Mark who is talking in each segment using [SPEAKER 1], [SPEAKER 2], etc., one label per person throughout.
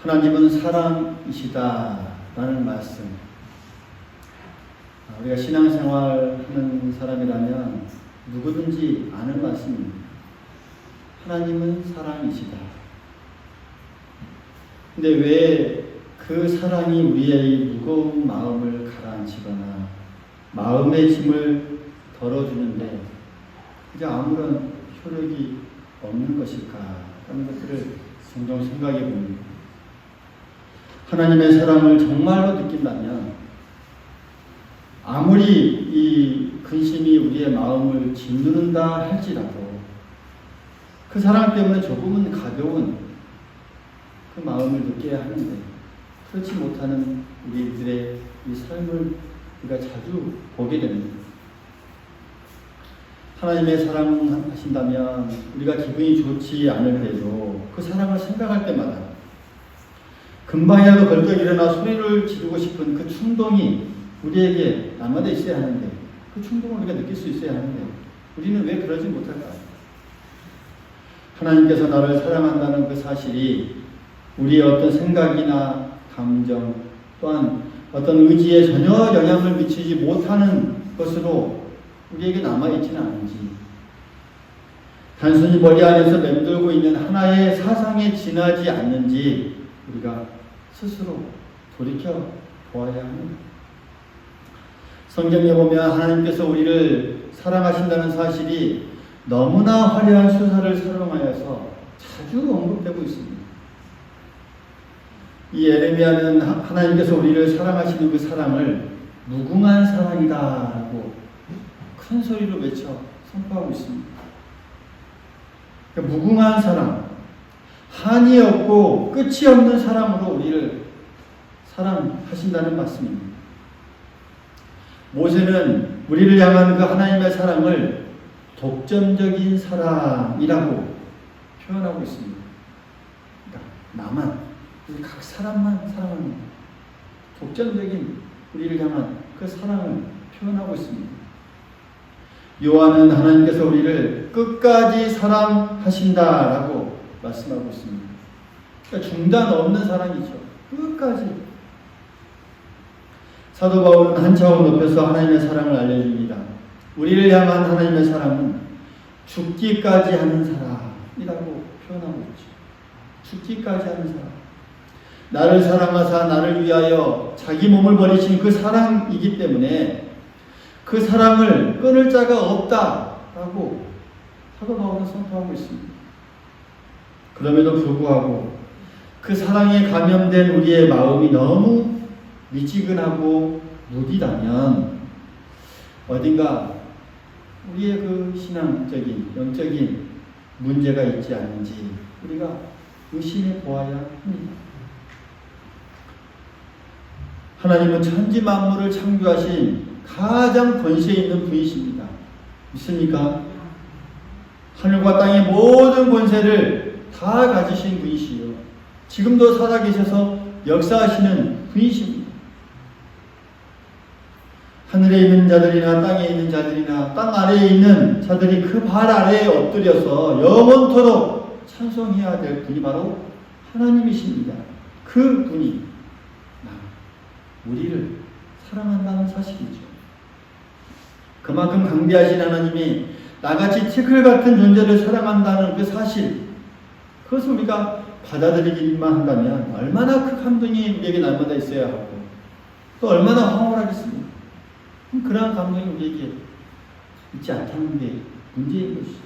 [SPEAKER 1] 하나님은 사랑이시다라는 말씀. 우리가 신앙생활하는 사람이라면 누구든지 아는 말씀입니다. 하나님은 사랑이시다. 근데 왜 그 사랑이 우리의 무거운 마음을 가라앉히거나 마음의 짐을 덜어주는데 이제 아무런 효력이 없는 것일까 하는 것들을 종종 생각해 봅니다. 하나님의 사랑을 정말로 느낀다면 아무리 이 근심이 우리의 마음을 짓누른다 할지라도 그 사랑 때문에 조금은 가벼운 그 마음을 느껴야 하는데 그렇지 못하는 우리들의 이 삶을 우리가 자주 보게 됩니다. 하나님의 사랑하신다면 우리가 기분이 좋지 않을 때도 그 사랑을 생각할 때마다 금방이라도 벌떡 일어나 소리를 지르고 싶은 그 충동이 우리에게 남아져 있어야 하는데 그 충동을 우리가 느낄 수 있어야 하는데 우리는 왜 그러지 못할까요? 하나님께서 나를 사랑한다는 그 사실이 우리의 어떤 생각이나 감정 또한 어떤 의지에 전혀 영향을 미치지 못하는 것으로 우리에게 남아있지는 않은지 단순히 머리 안에서 맴돌고 있는 하나의 사상에 지나지 않는지 우리가 스스로 돌이켜 보아야 합니다. 성경에 보면 하나님께서 우리를 사랑하신다는 사실이 너무나 화려한 수사를 사용하여서 자주 언급되고 있습니다. 이 에레미야는 하나님께서 우리를 사랑하시는 그 사랑을 무궁한 사랑이다라고 큰 소리로 외쳐 선포하고 있습니다. 그러니까 무궁한 사랑, 한이 없고 끝이 없는 사랑으로 우리를 사랑하신다는 말씀입니다. 모세는 우리를 향한 그 하나님의 사랑을 독점적인 사랑이라고 표현하고 있습니다. 그러니까 나만, 우리 각 사람만 사랑합니다. 독점적인 우리를 향한 그 사랑을 표현하고 있습니다. 요한은 하나님께서 우리를 끝까지 사랑하신다라고 말씀하고 있습니다. 그러니까 중단 없는 사랑이죠. 끝까지. 사도 바울은 한 차원 높여서 하나님의 사랑을 알려줍니다. 우리를 향한 하나님의 사랑은 죽기까지 하는 사랑이라고 표현하고 있죠. 죽기까지 하는 사랑. 나를 사랑하사 나를 위하여 자기 몸을 버리신 그 사랑이기 때문에 그 사랑을 끊을 자가 없다라고 사도 바울은 선포하고 있습니다. 그럼에도 불구하고 그 사랑에 감염된 우리의 마음이 너무 미지근하고 무디다면 어딘가 우리의 그 신앙적인, 영적인 문제가 있지 않은지 우리가 의심해 보아야 합니다. 하나님은 천지 만물을 창조하신 가장 권세 있는 분이십니다. 믿습니까? 하늘과 땅의 모든 권세를 다 가지신 분이시요. 지금도 살아계셔서 역사하시는 분이십니다. 하늘에 있는 자들이나 땅에 있는 자들이나 땅 아래에 있는 자들이 그 발 아래에 엎드려서 영원토록 찬송해야 될 분이 바로 하나님이십니다. 그 분이 우리를 사랑한다는 사실이죠. 그만큼 강대하신 하나님이 나같이 티끌 같은 존재를 사랑한다는 그 사실, 그것을 우리가 받아들이기만 한다면 얼마나 그 감동이 우리에게 날마다 있어야 하고 또 얼마나 황홀하겠습니까? 그러한 감동이 우리에게 있지 않다는 게 문제인 것이죠.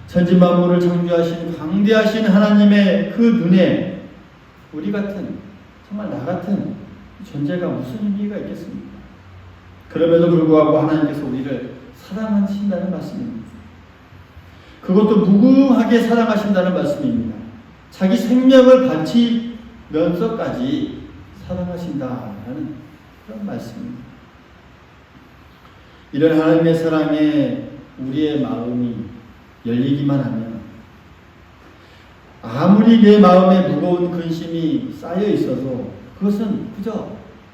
[SPEAKER 1] 천지 만물을 창조하신 광대하신 하나님의 그 눈에 우리 같은, 정말 나 같은 존재가 무슨 의미가 있겠습니까? 그럼에도 불구하고 하나님께서 우리를 사랑하신다는 말씀입니다. 그것도 무궁하게 사랑하신다는 말씀입니다. 자기 생명을 바치면서까지 사랑하신다는 그런 말씀입니다. 이런 하나님의 사랑에 우리의 마음이 열리기만 하면 아무리 내 마음에 무거운 근심이 쌓여 있어도 그것은 그저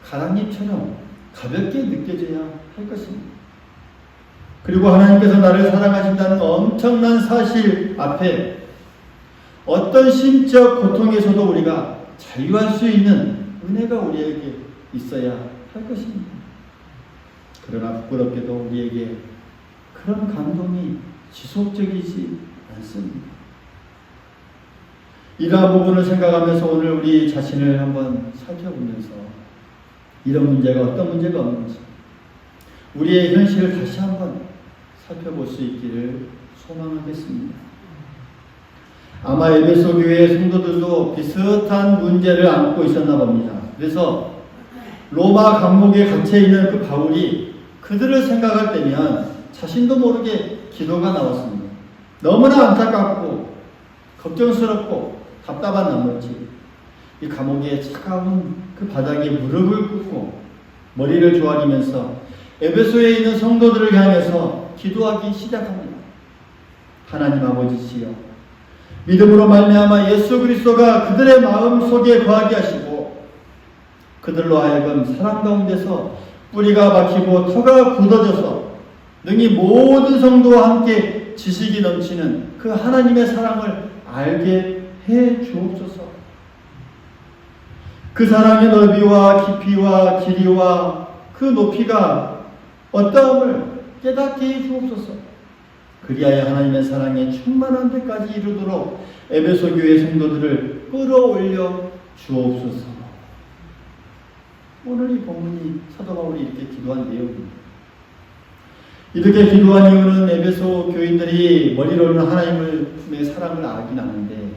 [SPEAKER 1] 가랑잎처럼 가볍게 느껴져야 할 것입니다. 그리고 하나님께서 나를 사랑하신다는 엄청난 사실 앞에 어떤 심적 고통에서도 우리가 자유할 수 있는 은혜가 우리에게 있어야 할 것입니다. 그러나 부끄럽게도 우리에게 그런 감동이 지속적이지 않습니다. 이러한 부분을 생각하면서 오늘 우리 자신을 한번 살펴보면서 이런 문제가 어떤 문제가 없는지 우리의 현실을 다시 한번 살펴볼 수 있기를 소망하겠습니다. 아마 에베소 교회의 성도들도 비슷한 문제를 안고 있었나 봅니다. 그래서 로마 감옥에 갇혀있는 그 바울이 그들을 생각할 때면 자신도 모르게 기도가 나왔습니다. 너무나 안타깝고 걱정스럽고 답답한 나머지 이 감옥의 차가운 그 바닥에 무릎을 꿇고 머리를 조아리면서 에베소에 있는 성도들을 향해서 기도하기 시작합니다. 하나님 아버지시여, 믿음으로 말미암아 예수 그리스도가 그들의 마음 속에 거하게 하시고 그들로 하여금 사랑 가운데서 뿌리가 박히고 터가 굳어져서 능히 모든 성도와 함께 지식이 넘치는 그 하나님의 사랑을 알게 해 주옵소서. 그 사랑의 넓이와 깊이와 길이와 그 높이가 어떠함을 깨닫게 해 주옵소서. 그리하여 하나님의 사랑에 충만한 데까지 이르도록 에베소 교회 성도들을 끌어올려 주옵소서. 오늘 이 본문이 사도 바울이 이렇게 기도한 내용입니다. 이렇게 기도한 이유는 에베소 교인들이 머리로는 하나님의 사랑을 알긴 아는데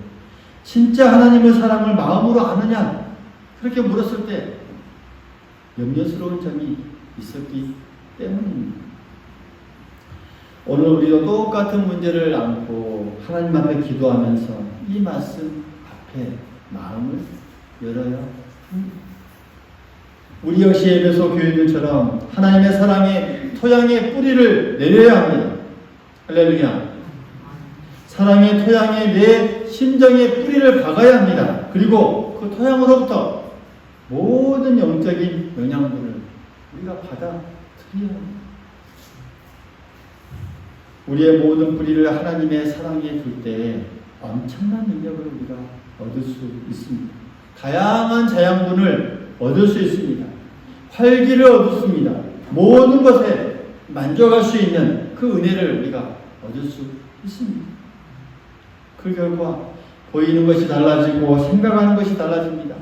[SPEAKER 1] 진짜 하나님의 사랑을 마음으로 아느냐 그렇게 물었을 때 염려스러운 점이 있었기 때문입니다. 오늘 우리도 똑같은 문제를 안고 하나님 앞에 기도하면서 이 말씀 앞에 마음을 열어야 합니다. 우리 역시 에베소 교인들처럼 하나님의 사랑의 토양에 뿌리를 내려야 합니다. 할렐루야. 사랑의 토양에 내 심정에 뿌리를 박아야 합니다. 그리고 그 토양으로부터 모든 영적인 영양분을 우리가 받아들여야 합니다. 우리의 모든 뿌리를 하나님의 사랑에 둘 때 엄청난 능력을 우리가 얻을 수 있습니다. 다양한 자양분을 얻을 수 있습니다. 활기를 얻습니다. 모든 것에 만족할 수 있는 그 은혜를 우리가 얻을 수 있습니다. 그 결과 보이는 것이 달라지고 생각하는 것이 달라집니다.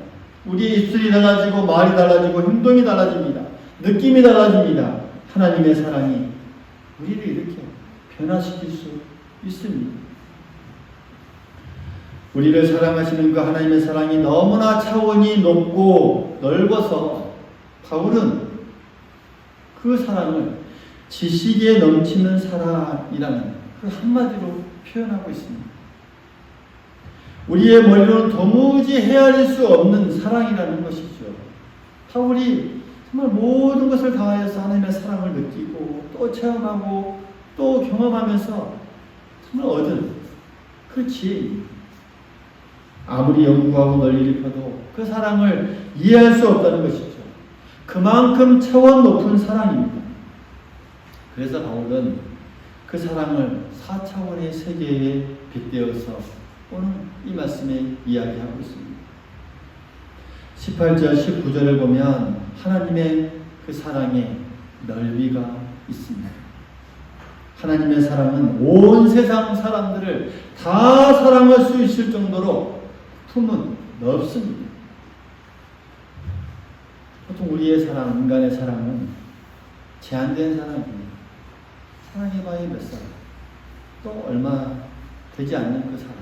[SPEAKER 1] 우리의 입술이 달라지고 말이 달라지고 행동이 달라집니다. 느낌이 달라집니다. 하나님의 사랑이 우리를 이렇게 변화시킬 수 있습니다. 우리를 사랑하시는 그 하나님의 사랑이 너무나 차원이 높고 넓어서 바울은 그 사랑을 지식에 넘치는 사랑이라는 그 한마디로 표현하고 있습니다. 우리의 머리로는 도무지 헤아릴 수 없는 사랑이라는 것이죠. 바울이 정말 모든 것을 다하여서 하나님의 사랑을 느끼고 또 체험하고 또 경험하면서 정말 얻은 그 지혜입니다. 아무리 연구하고 널리 펴도 그 사랑을 이해할 수 없다는 것이죠. 그만큼 차원 높은 사랑입니다. 그래서 바울은 그 사랑을 4차원의 세계에 빗대어서 오늘 이 말씀에 이야기하고 있습니다. 18절, 19절을 보면 하나님의 그 사랑에 넓이가 있습니다. 하나님의 사랑은 온 세상 사람들을 다 사랑할 수 있을 정도로 품은 넓습니다. 보통 우리의 사랑, 인간의 사랑은 제한된 사랑입니다. 사랑해봐야 몇 사람, 또 얼마 되지 않는 그 사랑.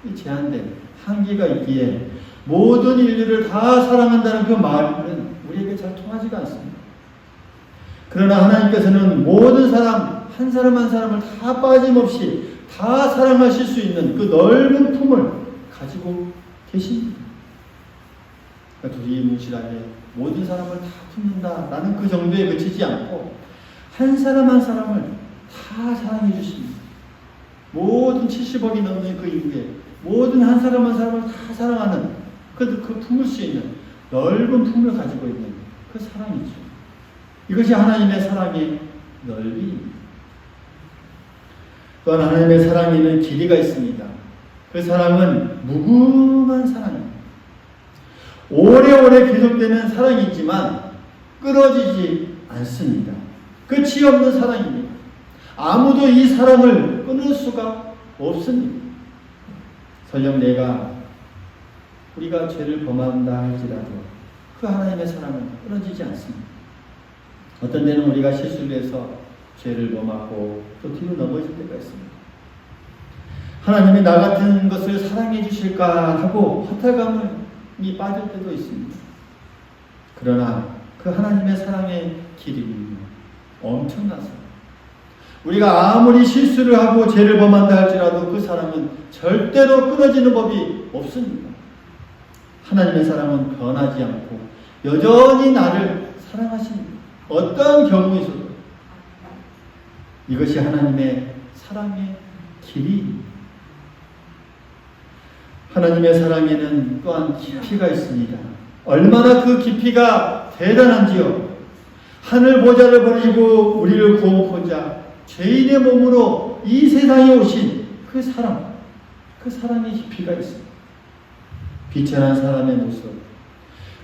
[SPEAKER 1] 이 제한된 한계가 있기에 모든 인류를 다 사랑한다는 그 말은 우리에게 잘 통하지가 않습니다. 그러나 하나님께서는 모든 사람, 한 사람 한 사람을 다 빠짐없이 다 사랑하실 수 있는 그 넓은 품을 가지고 계십니다. 그러니까 두리뭉실하게 모든 사람을 다 품는다라는 그 정도에 그치지 않고 한 사람 한 사람을 다 사랑해 주십니다. 모든 70억이 넘는 그 인구에 모든 한 사람 한 사람을 다 사랑하는 그 품을 수 있는 넓은 품을 가지고 있는 그 사랑이죠. 이것이 하나님의 사랑의 넓이입니다. 또한 하나님의 사랑에는 길이가 있습니다. 그 사랑은 무궁한 사랑입니다. 오래오래 계속되는 사랑이지만 끊어지지 않습니다. 끝이 없는 사랑입니다. 아무도 이 사랑을 끊을 수가 없습니다. 설령 우리가 죄를 범한다 할지라도 그 하나님의 사랑은 끊어지지 않습니다. 어떤 때는 우리가 실수를 해서 죄를 범하고 또 뒤로 넘어질 때가 있습니다. 하나님이 나 같은 것을 사랑해 주실까 하고 허탈감이 빠질 때도 있습니다. 그러나 그 하나님의 사랑의 길이 엄청나서 우리가 아무리 실수를 하고 죄를 범한다 할지라도 그 사랑은 절대로 끊어지는 법이 없습니다. 하나님의 사랑은 변하지 않고 여전히 나를 사랑하십니다. 어떤 경우에서도 이것이 하나님의 사랑의 길이입니다. 하나님의 사랑에는 또한 깊이가 있습니다. 얼마나 그 깊이가 대단한지요. 하늘 보좌를 버리고 우리를 구원하고자 죄인의 몸으로 이 세상에 오신 그 사랑의 깊이가 있습니다. 비천한 사람의 모습,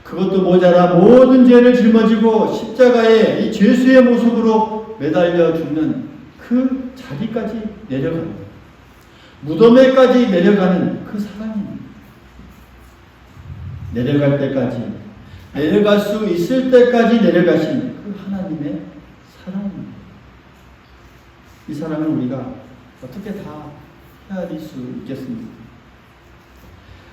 [SPEAKER 1] 그것도 모자라 모든 죄를 짊어지고 십자가에 이 죄수의 모습으로 매달려 죽는 그 자리까지 내려갑니다. 무덤에까지 내려가는 그 사랑입니다. 내려갈 때까지, 내려갈 수 있을 때까지 내려가신 그 하나님의 사랑입니다. 이 사랑을 우리가 어떻게 다 헤아릴 수 있겠습니까?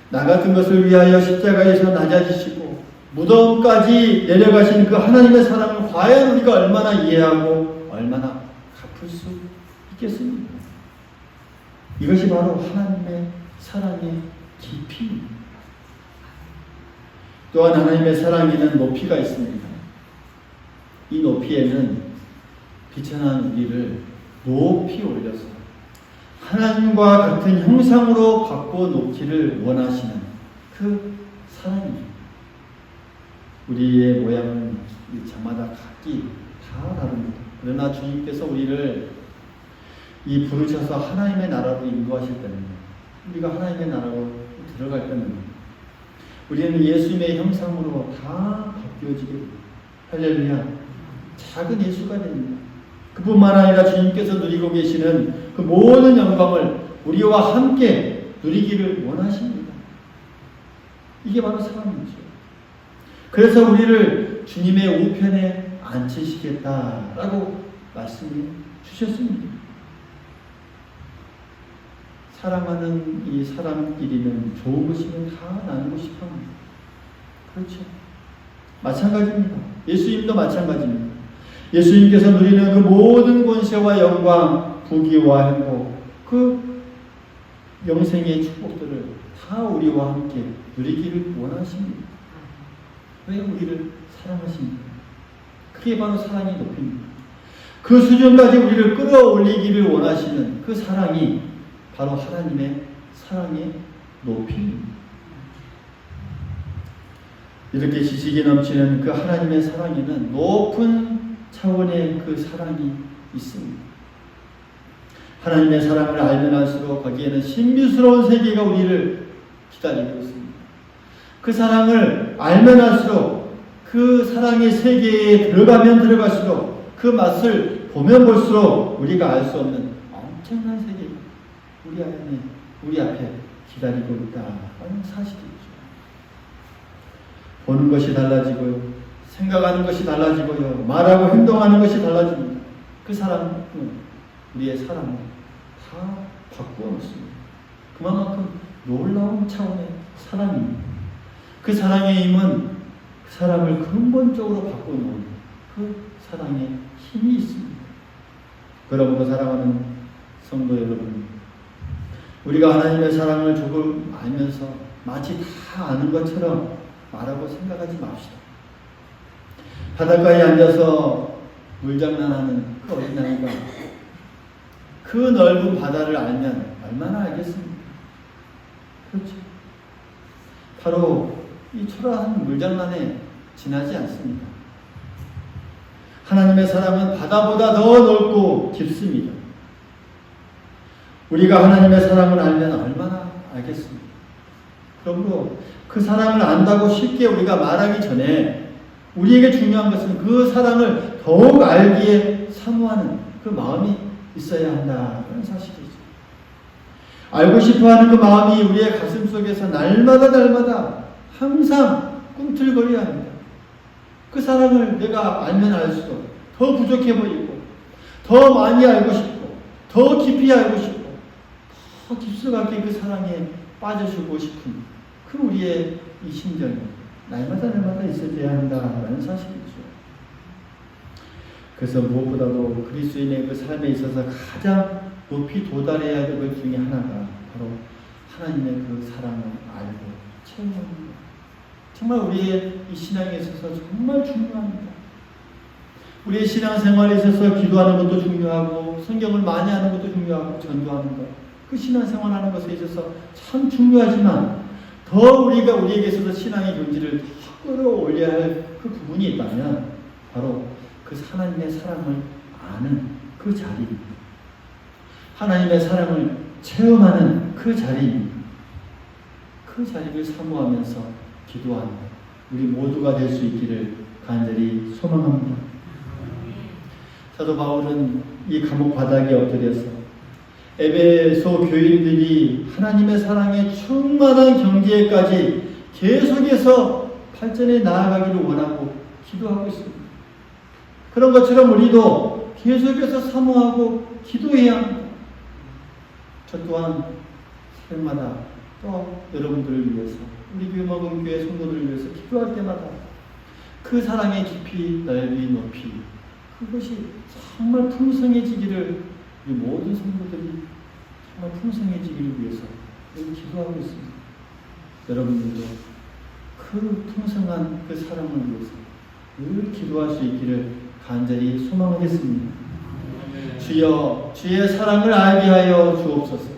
[SPEAKER 1] 나 같은 것을 위하여 십자가에서 낮아지시고 무덤까지 내려가신 그 하나님의 사랑을 과연 우리가 얼마나 이해하고 얼마나 갚을 수 있겠습니까? 이것이 바로 하나님의 사랑의 깊이입니다. 또한 하나님의 사랑에는 높이가 있습니다. 이 높이에는 비천한 우리를 높이 올려서 하나님과 같은 형상으로 바꿔놓기를 원하시는 그 사랑입니다. 우리의 모양은 저마다 각기 다 다릅니다. 그러나 주님께서 우리를 이 부르셔서 하나님의 나라로 인도하실 때는 우리가 하나님의 나라로 들어갈 때는 우리는 예수님의 형상으로 다 바뀌어지게 됩니다. 할렐루야. 작은 예수가 됩니다. 그뿐만 아니라 주님께서 누리고 계시는 그 모든 영광을 우리와 함께 누리기를 원하십니다. 이게 바로 사랑이죠. 그래서 우리를 주님의 우편에 앉히시겠다라고 말씀해 주셨습니다. 사랑하는 이 사람끼리는 좋은 것이면 다 나누고 싶어 합니다. 그렇죠. 마찬가지입니다. 예수님도 마찬가지입니다. 예수님께서 누리는 그 모든 권세와 영광, 부귀와 행복, 그 영생의 축복들을 다 우리와 함께 누리기를 원하십니다. 왜 우리를 사랑하십니까? 그게 바로 사랑의 높이입니다. 그 수준까지 우리를 끌어올리기를 원하시는 그 사랑이 바로 하나님의 사랑의 높이입니다. 이렇게 지식이 넘치는 그 하나님의 사랑에는 높은 차원의 그 사랑이 있습니다. 하나님의 사랑을 알면 알수록 거기에는 신비스러운 세계가 우리를 기다리고 있습니다. 그 사랑을 알면 알수록 그 사랑의 세계에 들어가면 들어갈수록 그 맛을 보면 볼수록 우리가 알 수 없는 엄청난 세계가 우리 앞에 기다리고 있다는 사실이죠. 보는 것이 달라지고요. 생각하는 것이 달라지고요. 말하고 행동하는 것이 달라집니다. 그 사랑은 우리의 사랑을 다 바꾸어 놓습니다. 그만큼 놀라운 차원의 사랑입니다. 그 사랑의 힘은 그 사람을 근본적으로 바꿔놓은 그 사랑의 힘이 있습니다. 그러므로 사랑하는 성도 여러분, 우리가 하나님의 사랑을 조금 알면서 마치 다 아는 것처럼 말하고 생각하지 맙시다. 바닷가에 앉아서 물장난하는 그 어린아이가 그 넓은 바다를 알면 얼마나 알겠습니까? 그렇죠. 바로 이 초라한 물장난에 지나지 않습니다. 하나님의 사랑은 바다보다 더 넓고 깊습니다. 우리가 하나님의 사랑을 알면 얼마나 알겠습니다. 그러므로 그 사랑을 안다고 쉽게 우리가 말하기 전에 우리에게 중요한 것은 그 사랑을 더욱 알기에 사모하는 그 마음이 있어야 한다는 사실이죠. 알고 싶어하는 그 마음이 우리의 가슴 속에서 날마다 항상 꿈틀거려야 합니다. 그 사랑을 내가 알면 알수록 더 부족해 보이고 더 많이 알고 싶고 더 깊이 알고 싶고 더 깊숙하게 그 사랑에 빠져주고 싶은 그 우리의 이 심정이 날마다 있어야 한다는 사실이죠. 그래서 무엇보다도 그리스도인의 그 삶에 있어서 가장 높이 도달해야 될 것 중에 하나가 바로 하나님의 그 사랑을 알고 체험하는 것. 정말 우리의 이 신앙에 있어서 정말 중요합니다. 우리의 신앙생활에 있어서 기도하는 것도 중요하고 성경을 많이 하는 것도 중요하고 전도하는 것, 그 신앙생활하는 것에 있어서 참 중요하지만 더 우리가 우리에게 있어서 신앙의 경지를 더 끌어올려야 할 그 부분이 있다면 바로 그 하나님의 사랑을 아는 그 자리입니다. 하나님의 사랑을 체험하는 그 자리입니다. 그 자리를 사모하면서 기도하는 우리 모두가 될 수 있기를 간절히 소망합니다. 사도 바울은 이 감옥 바닥에 엎드려서 에베소 교인들이 하나님의 사랑에 충만한 경지에까지 계속해서 발전해 나아가기를 원하고 기도하고 있습니다. 그런 것처럼 우리도 계속해서 사모하고 기도해야 합니다. 저 또한 새벽마다 또 여러분들을 위해서 우리 교회 먹은교회 성도들을 위해서 기도할 때마다 그 사랑의 깊이 넓이 높이 그것이 정말 풍성해지기를 우리 모든 성도들이 정말 풍성해지기를 위해서 늘 기도하고 있습니다. 여러분들도 그 풍성한 그 사랑을 위해서 늘 기도할 수 있기를 간절히 소망하겠습니다. 주여 주의 사랑을 알게 하여 주옵소서.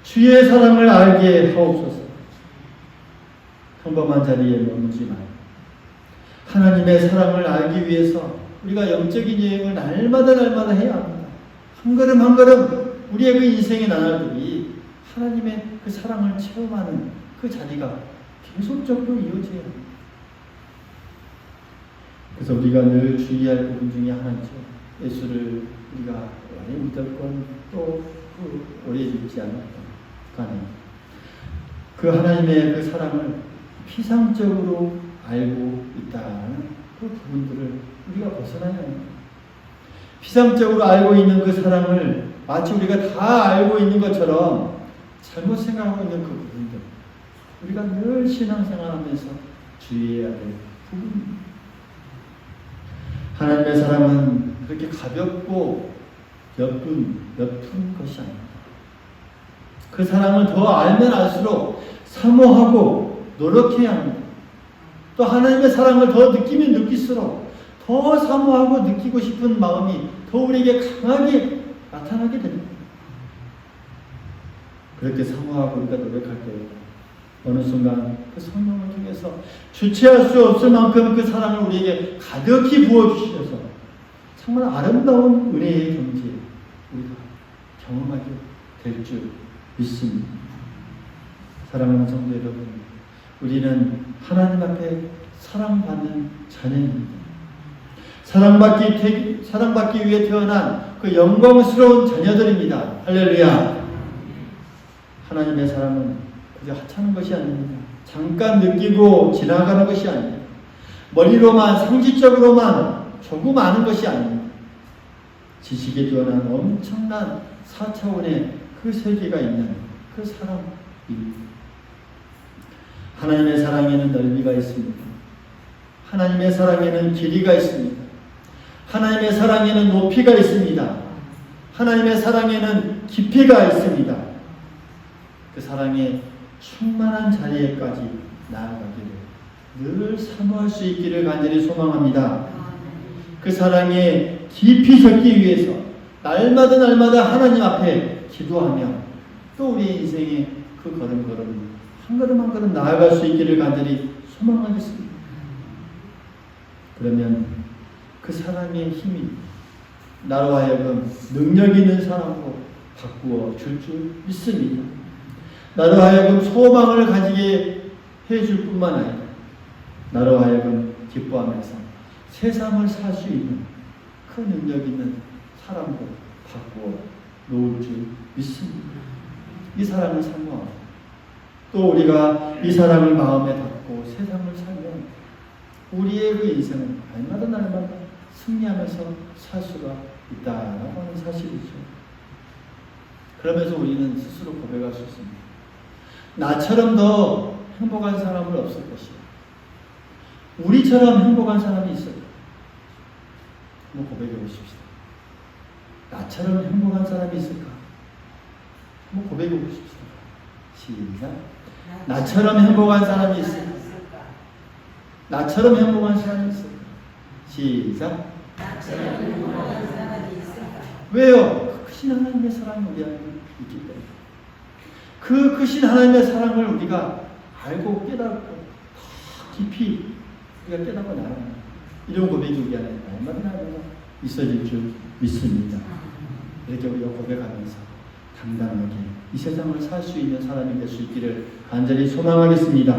[SPEAKER 1] 주의 사랑을 알게 하옵소서. 평범한 자리에 머물지 말고 하나님의 사랑을 알기 위해서 우리가 영적인 여행을 날마다 해야 합니다. 한 걸음 한 걸음 우리의 그 인생의 나날들이 하나님의 그 사랑을 체험하는 그 자리가 계속적으로 이어져야 합니다. 그래서 우리가 늘 주의할 부분 중에 하나죠. 예수를 우리가 오래 믿었건 또 오래 믿지 않았건 간에 그 하나님의 그 사랑을 피상적으로 알고 있다는 그 부분들을 우리가 벗어나야 합니다. 피상적으로 알고 있는 그 사랑을 마치 우리가 다 알고 있는 것처럼 잘못 생각하고 있는 그 부분들 우리가 늘 신앙생활하면서 주의해야 될 부분입니다. 하나님의 사랑은 그렇게 가볍고 옅은 것이 아닙니다. 그 사랑을 더 알면 알수록 사모하고 노력해야 합니다. 또 하나님의 사랑을 더 느끼면 느낄수록 더 사모하고 느끼고 싶은 마음이 더 우리에게 강하게 나타나게 됩니다. 그렇게 사모하고 우리가 노력할 때 어느 순간 그 성령을 통해서 주체할 수 없을 만큼 그 사랑을 우리에게 가득히 부어주셔서 정말 아름다운 은혜의 경지에 우리가 경험하게 될 줄 믿습니다. 사랑하는 성도 여러분, 우리는 하나님 앞에 사랑받는 자녀입니다. 사랑받기 위해 태어난 그 영광스러운 자녀들입니다. 할렐루야. 하나님의 사랑은 그저 하찮은 것이 아닙니다. 잠깐 느끼고 지나가는 것이 아닙니다. 머리로만 상식적으로만 조금 아는 것이 아닙니다. 지식에 뛰어난 엄청난 4차원의 그 세계가 있는 그 사랑입니다. 하나님의 사랑에는 넓이가 있습니다. 하나님의 사랑에는 길이가 있습니다. 하나님의 사랑에는 높이가 있습니다. 하나님의 사랑에는 깊이가 있습니다. 그 사랑의 충만한 자리에까지 나아가기를 늘 사모할 수 있기를 간절히 소망합니다. 그 사랑에 깊이 젖기 위해서 날마다 하나님 앞에 기도하며 또 우리의 인생의 그 걸음걸음 한 걸음 나아갈 수 있기를 간절히 소망하겠습니다. 그러면 그 사랑의 힘이 나로 하여금 능력 있는 사람으로 바꾸어 줄 믿습니다. 나로 하여금 소망을 가지게 해줄 뿐만 아니라 나로 하여금 기뻐하면서 세상을 살 수 있는 큰 능력 있는 사람으로 바꾸어 놓을 줄 믿습니다. 이 사랑을 사모하고 또 우리가 이 사랑을 마음에 담고 세상을 살면 우리의 그 인생은 날마다 승리하면서 살 수가 있다라고 하는 사실이죠. 그러면서 우리는 스스로 고백할 수 있습니다. 나처럼 더 행복한 사람은 없을 것이다. 우리처럼 행복한 사람이 있을까? 한번 고백해 보십시다. 나처럼 행복한 사람이 있을까? 한번 고백해 보십시다. 시작. 나처럼 행복한 사람이 있을까? 나처럼 행복한 사람이 있을까? 시작.
[SPEAKER 2] 나처럼 행복한 사람이 있을까?
[SPEAKER 1] 왜요? 그 크신 하나님의 사랑이 우리 안에 있기 때문에. 그 크신 하나님의 사랑을 우리가 알고 깨닫고 더 깊이 우리가 깨닫고 나아가는 이런 고백이 우리 안에 얼마나 있어질 줄 믿습니다. 이렇게 우리가 고백하면서 당당하게 이 세상을 살 수 있는 사람이 될 수 있기를 간절히 소망하겠습니다.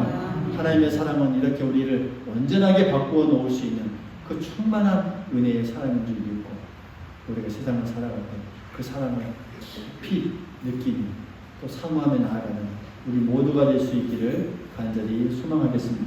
[SPEAKER 1] 하나님의 사랑은 이렇게 우리를 온전하게 바꾸어 놓을 수 있는 그 충만한 은혜의 사랑인 줄 믿고 우리가 세상을 살아갈 때 그 사랑을 깊이 느끼는 또 사모하며 나아가는 우리 모두가 될 수 있기를 간절히 소망하겠습니다.